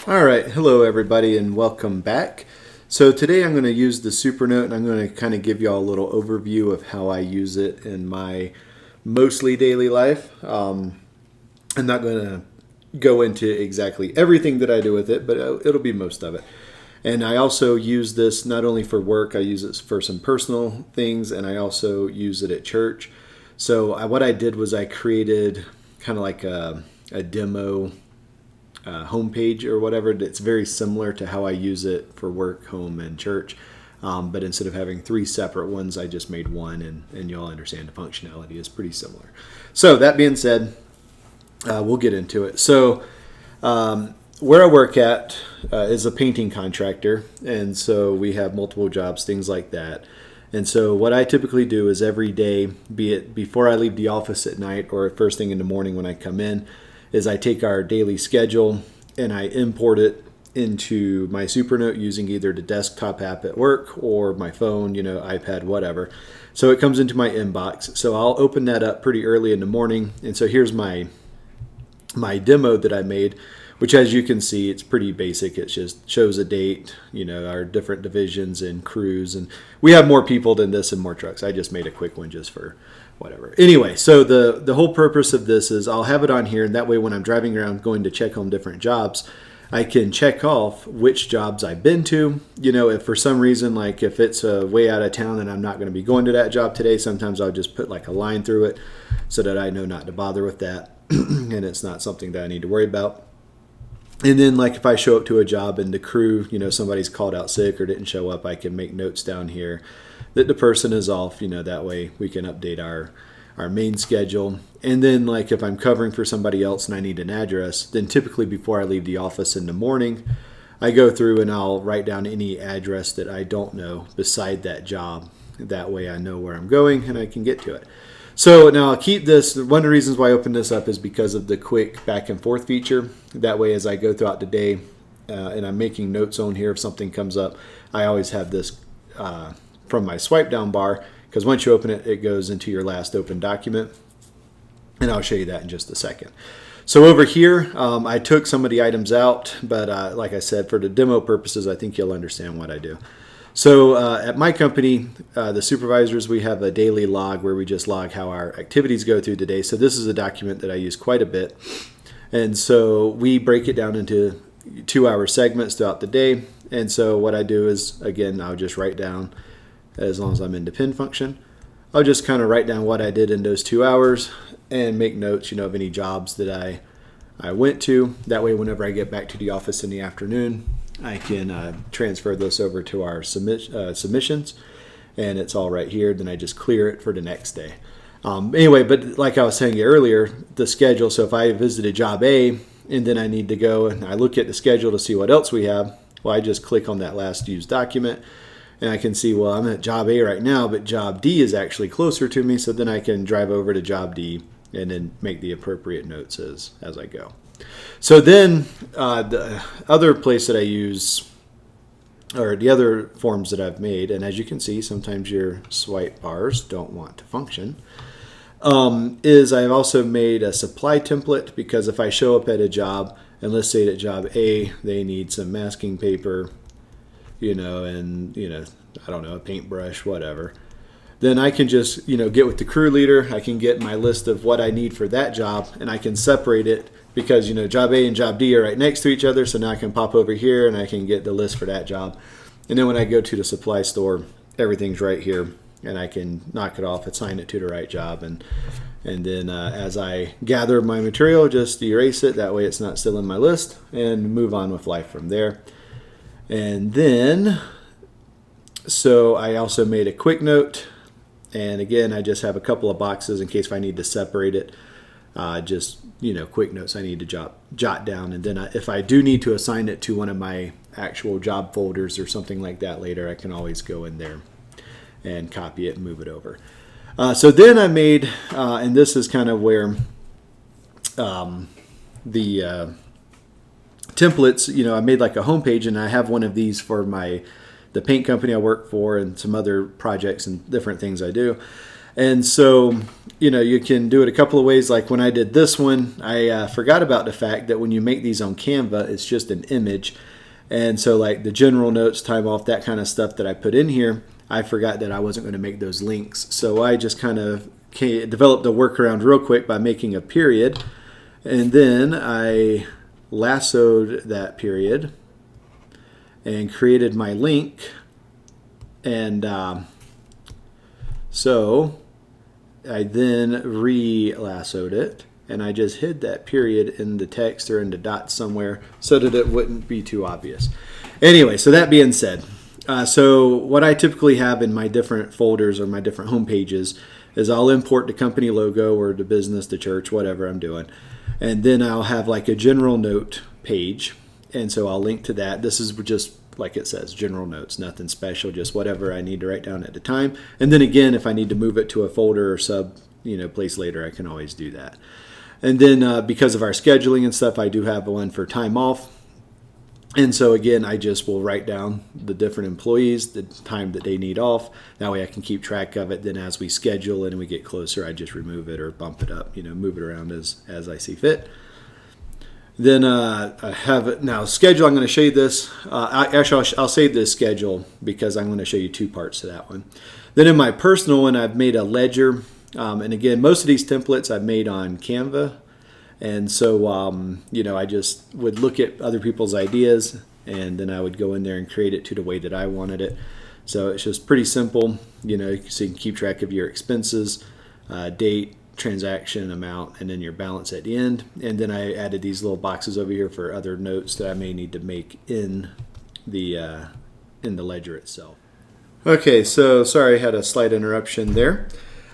All right, hello everybody and welcome back. So today I'm going to use the Supernote and I'm going to kind of give you all a little overview of how I use it in my mostly daily life. I'm not going to go into exactly everything that I do with it, but it'll be most of it. And I also use this not only for work, I use it for some personal things, and I also use it at church. So what I did was I created kind of like a demo homepage or whatever that's very similar to how I use it for work, home, and church. But instead of having three separate ones, I just made one, and you'll understand the functionality is pretty similar. So that being said, we'll get into it. So where I work at is a painting contractor, and so we have multiple jobs, things like that. And so what I typically do is every day, be it before I leave the office at night or first thing in the morning when I come in, is I take our daily schedule and I import it into my Supernote using either the desktop app at work or my phone, iPad, whatever. So it comes into my inbox. So I'll open that up pretty early in the morning. And so here's my demo that I made, which as you can see, it's pretty basic. It just shows a date, our different divisions and crews. And we have more people than this and more trucks. I just made a quick one just for whatever. Anyway, so the whole purpose of this is I'll have it on here, and that way when I'm driving around going to check on different jobs, I can check off which jobs I've been to. If for some reason, like if it's way out of town and I'm not going to be going to that job today, sometimes I'll just put like a line through it so that I know not to bother with that and it's not something that I need to worry about. And then like if I show up to a job and the crew, somebody's called out sick or didn't show up, I can make notes down here that the person is off, that way we can update our main schedule. And then like if I'm covering for somebody else and I need an address, then typically before I leave the office in the morning, I go through and I'll write down any address that I don't know beside that job. That way I know where I'm going and I can get to it. So now I'll keep this. One of the reasons why I opened this up is because of the quick back and forth feature. That way as I go throughout the day and I'm making notes on here if something comes up, I always have this from my swipe down bar, because once you open it, it goes into your last open document. And I'll show you that in just a second. So over here, I took some of the items out, but like I said, for the demo purposes, I think you'll understand what I do. So at my company, the supervisors, we have a daily log where we just log how our activities go through the day. So this is a document that I use quite a bit. And so we break it down into 2-hour segments throughout the day. And so what I do is, again, I'll just write down, as long as I'm in the pin function, I'll just kind of write down what I did in those 2 hours and make notes, of any jobs that I went to. That way, whenever I get back to the office in the afternoon, I can transfer this over to our submissions, and it's all right here. Then I just clear it for the next day. Anyway, but like I was saying earlier, the schedule. So if I visited job A and then I need to go and I look at the schedule to see what else we have, well, I just click on that last used document. And I can see, well, I'm at job A right now, but job D is actually closer to me. So then I can drive over to job D and then make the appropriate notes as I go. So then the other place that I use, or the other forms that I've made, and as you can see, sometimes your swipe bars don't want to function, is I've also made a supply template, because if I show up at a job, and let's say at job A, they need some masking paper, and, I don't know, a paintbrush, whatever. Then I can just, get with the crew leader. I can get my list of what I need for that job, and I can separate it because, job A and job D are right next to each other. So now I can pop over here and I can get the list for that job. And then when I go to the supply store, everything's right here and I can knock it off, assign it to the right job. And then as I gather my material, just erase it. That way it's not still in my list, and move on with life from there. And then, so I also made a quick note, and again, I just have a couple of boxes in case if I need to separate it, just, quick notes I need to jot down. And then if I do need to assign it to one of my actual job folders or something like that later, I can always go in there and copy it and move it over. So then I made, and this is kind of where the templates, I made like a homepage, and I have one of these for the paint company I work for and some other projects and different things I do. And so, you can do it a couple of ways. Like when I did this one, I forgot about the fact that when you make these on Canva, it's just an image. And so like the general notes, time off, that kind of stuff that I put in here, I forgot that I wasn't going to make those links. So I just kind of developed a workaround real quick by making a period. And then I lassoed that period and created my link. And so I then re-lassoed it, and I just hid that period in the text or in the dots somewhere so that it wouldn't be too obvious. Anyway, so that being said, so what I typically have in my different folders or my different home pages is I'll import the company logo or the business, the church, whatever I'm doing. And then I'll have like a general note page. And so I'll link to that. This is just like it says, general notes, nothing special, just whatever I need to write down at the time. And then again, if I need to move it to a folder or sub, place later, I can always do that. And then because of our scheduling and stuff, I do have one for time off. And so again, I just will write down the different employees, the time that they need off. That way I can keep track of it. Then as we schedule and we get closer, I just remove it or bump it up, move it around as I see fit. Then I have it now schedule. I'm going to show you this. I'll save this schedule because I'm going to show you two parts to that one. Then in my personal one, I've made a ledger. And again, most of these templates I've made on Canva. And so, I just would look at other people's ideas and then I would go in there and create it to the way that I wanted it. So it's just pretty simple, so you can keep track of your expenses, date, transaction amount, and then your balance at the end. And then I added these little boxes over here for other notes that I may need to make in the ledger itself. Okay, so sorry I had a slight interruption there.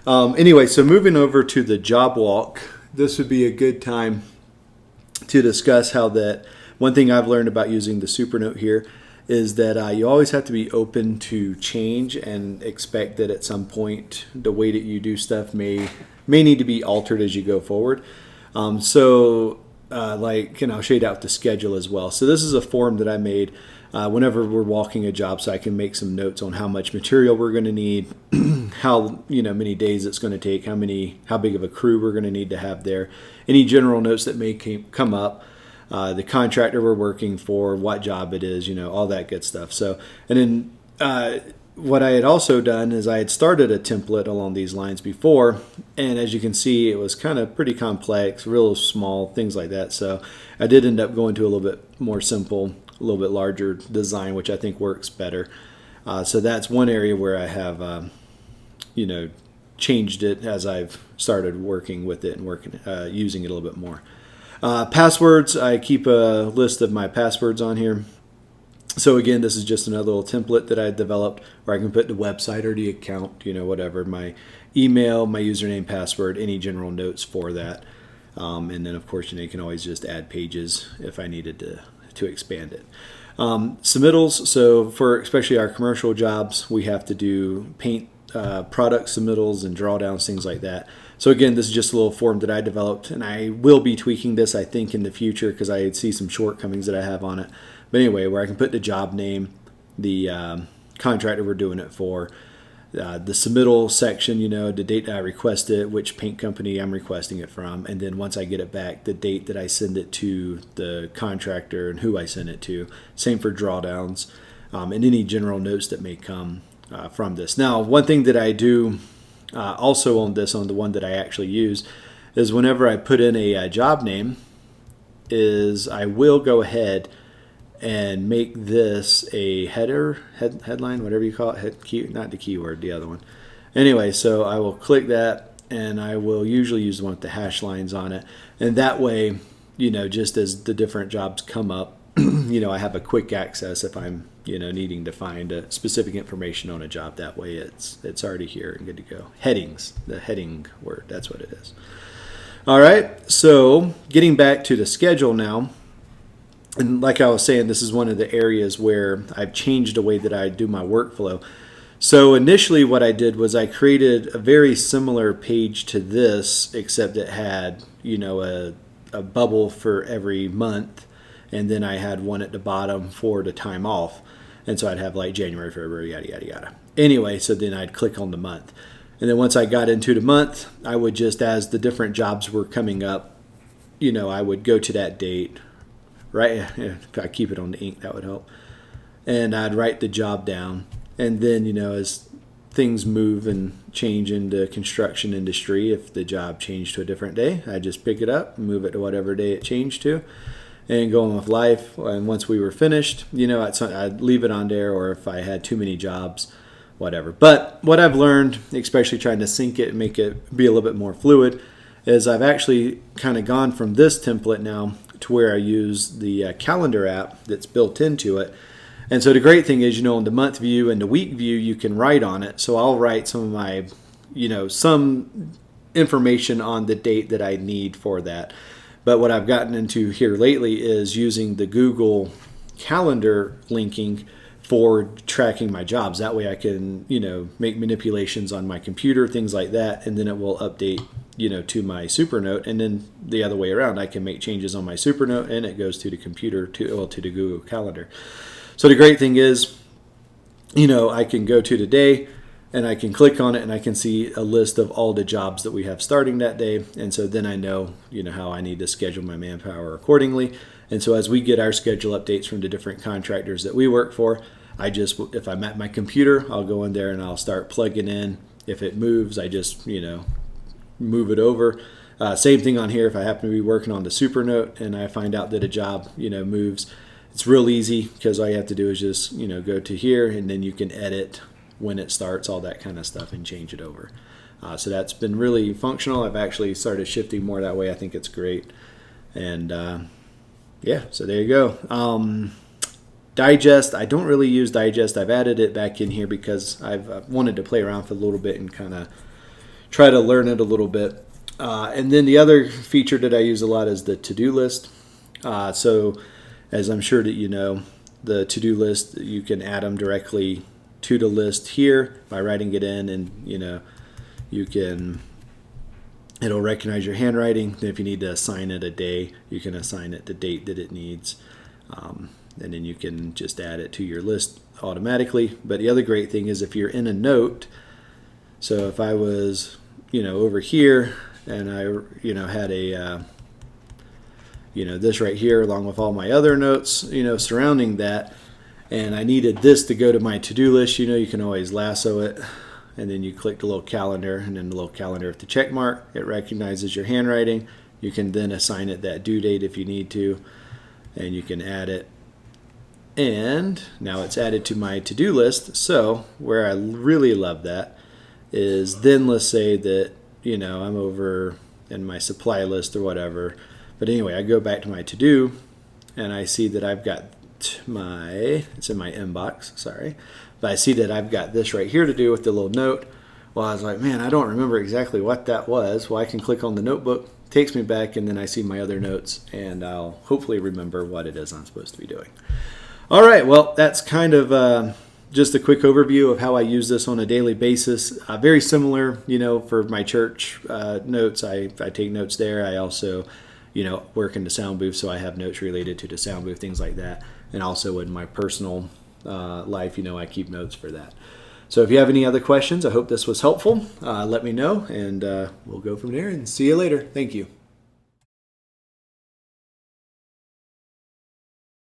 Anyway, so moving over to the job walk, this would be a good time to discuss how that one thing I've learned about using the Supernote here is that you always have to be open to change and expect that at some point the way that you do stuff may need to be altered as you go forward. I'll show you that with the schedule as well. So this is a form that I made whenever we're walking a job, so I can make some notes on how much material we're going to need, how many days it's going to take, how big of a crew we're going to need to have there, any general notes that may come up, the contractor we're working for, what job it is, all that good stuff. So, and then what I had also done is I had started a template along these lines before, and as you can see, it was kind of pretty complex, real small, things like that. So I did end up going to a little bit more simple, a little bit larger design, which I think works better. So that's one area where I have, changed it as I've started working with it and using it a little bit more. Passwords, I keep a list of my passwords on here. So again, this is just another little template that I developed where I can put the website or the account, whatever, my email, my username, password, any general notes for that. And then of course, you can always just add pages if I needed to expand it. Submittals, so for especially our commercial jobs, we have to do paint product submittals and drawdowns, things like that. So again, this is just a little form that I developed, and I will be tweaking this, I think, in the future because I see some shortcomings that I have on it. But anyway, where I can put the job name, the contractor we're doing it for, the submittal section, the date that I requested, which paint company I'm requesting it from, and then once I get it back, the date that I send it to the contractor and who I send it to. Same for drawdowns, and any general notes that may come from this. Now, one thing that I do also on the one that I actually use, is whenever I put in a job name, is I will go ahead and make this a headline, whatever you call it, not the keyword, the other one. Anyway, so I will click that, and I will usually use the one with the hash lines on it. And that way, just as the different jobs come up, I have a quick access if I'm, needing to find a specific information on a job. That way it's already here and good to go. Headings, the heading word, that's what it is. All right, so getting back to the schedule now. And like I was saying, this is one of the areas where I've changed the way that I do my workflow. So initially what I did was I created a very similar page to this, except it had, a bubble for every month. And then I had one at the bottom for the time off. And so I'd have like January, February, yada, yada, yada. Anyway, so then I'd click on the month. And then once I got into the month, I would just, as the different jobs were coming up, I would go to that date, right? If I keep it on the ink, that would help. And I'd write the job down. And then, as things move and change in the construction industry, if the job changed to a different day, I'd just pick it up and move it to whatever day it changed to and go on with life. And once we were finished, I'd leave it on there, or if I had too many jobs, whatever. But what I've learned, especially trying to sync it and make it be a little bit more fluid, is I've actually kind of gone from this template now to where I use the calendar app that's built into it. And so the great thing is, on the month view and the week view, you can write on it. So I'll write some of my, some information on the date that I need for that. But what I've gotten into here lately is using the Google Calendar linking for tracking my jobs. That way I can, make manipulations on my computer, things like that, and then it will update, to my Supernote. And then the other way around, I can make changes on my Supernote and it goes to the computer, to the Google Calendar. So the great thing is, I can go to the day and I can click on it and I can see a list of all the jobs that we have starting that day. And so then I know, how I need to schedule my manpower accordingly. And so as we get our schedule updates from the different contractors that we work for, if I'm at my computer, I'll go in there and I'll start plugging in. If it moves, I just, move it over. Same thing on here. If I happen to be working on the Supernote and I find out that a job, moves, it's real easy, because all you have to do is just, go to here, and then you can edit when it starts, all that kind of stuff, and change it over. So that's been really functional. I've actually started shifting more that way. I think it's great. And so there you go. Digest, I don't really use Digest. I've added it back in here because I've wanted to play around for a little bit and kind of try to learn it a little bit. And then the other feature that I use a lot is the to-do list. So as I'm sure that you know, the to-do list, you can add them directly to the list here by writing it in, and it'll recognize your handwriting. If you need to assign it a day, you can assign it the date that it needs. And then you can just add it to your list automatically. But the other great thing is if you're in a note, so if I was, over here and I, had a, this right here along with all my other notes, surrounding that, and I needed this to go to my to-do list, you can always lasso it, and then you click the little calendar, and then the little calendar with the check mark, it recognizes your handwriting. You can then assign it that due date if you need to, and you can add it. And now it's added to my to-do list. So where I really love that is then let's say that, I'm over in my supply list or whatever. But anyway, I go back to my to-do and I see that I've got it's in my inbox, sorry. But I see that I've got this right here to do with the little note. Well, I was like, man, I don't remember exactly what that was. Well, I can click on the notebook, takes me back, and then I see my other notes, and I'll hopefully remember what it is I'm supposed to be doing. All right, well, that's kind of just a quick overview of how I use this on a daily basis. Very similar, for my church notes. I take notes there. I also, work in the sound booth, so I have notes related to the sound booth, things like that. And also in my personal life, I keep notes for that. So if you have any other questions, I hope this was helpful. Let me know, and we'll go from there and see you later. Thank you.